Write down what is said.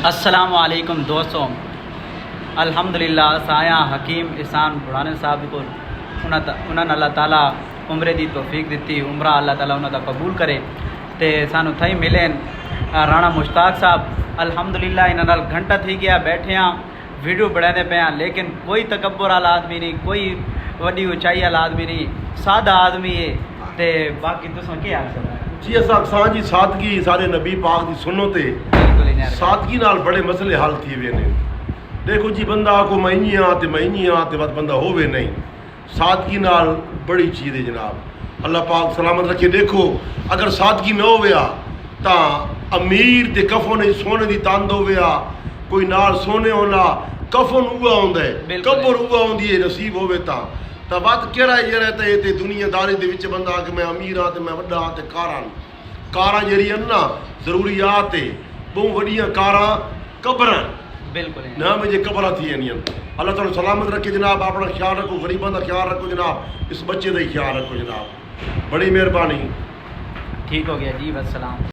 السلام علیکم دوستوں، الحمدللہ سایہ حکیم احسان بڑھانے صاحب کو انہوں نے اللہ تعالیٰ عمرے دی توفیق دیتی، عمرہ اللہ تعالیٰ انہوں دا قبول کرے تے سانو تھئی ملین رانا مشتاق صاحب الحمدللہ انہوں نال گھنٹہ تھی گیا بیٹھے ہاں ویڈیو بڑھانے پہ ہیں، لیکن کوئی تکبر والا آدمی نہیں، کوئی وڈی اونچائی والا آدمی نہیں، سادہ آدمی ہے تے باقی تساں کیا حال ہے؟ جی اساں جی سادگی سارے نبی پاک دی سنو تے سادگی نال بڑے مسئلے حل تھی وے نے۔ دیکھو جی بندہ کو مہینیاں تے بعد بندہ ہووے نہیں، سادگی نال بڑی چیز ہے جناب، اللہ پاک سلامت رکھے۔ دیکھو اگر سادگی نہ ہویا تا امیر تے کفن سونے دی تاند ہویا، کوئی نال سونے ہونا کفن ہوا ہوندا ہے، قبر ہوا ہوندی ہے، نصیب ہوے تا بات کیڑا ہے رہتا ہے تے دنیا داری دے وچ بندہ کہ میں امیر ہاں تے میں وڈا ہاں تے کاراں جڑیاں نا ضروریات ہے بہت وڈیاں کاراں قبراں بالکل نہ مجھے قبراں تھی ہیں۔ اللہ تعالیٰ سلامت رکھے جناب، اپنا خیال رکھو، غریباں دا خیال رکھو جناب، اس بچے دا ہی خیال رکھو جناب، بڑی مہربانی۔ ٹھیک ہو گیا جی، والسلام۔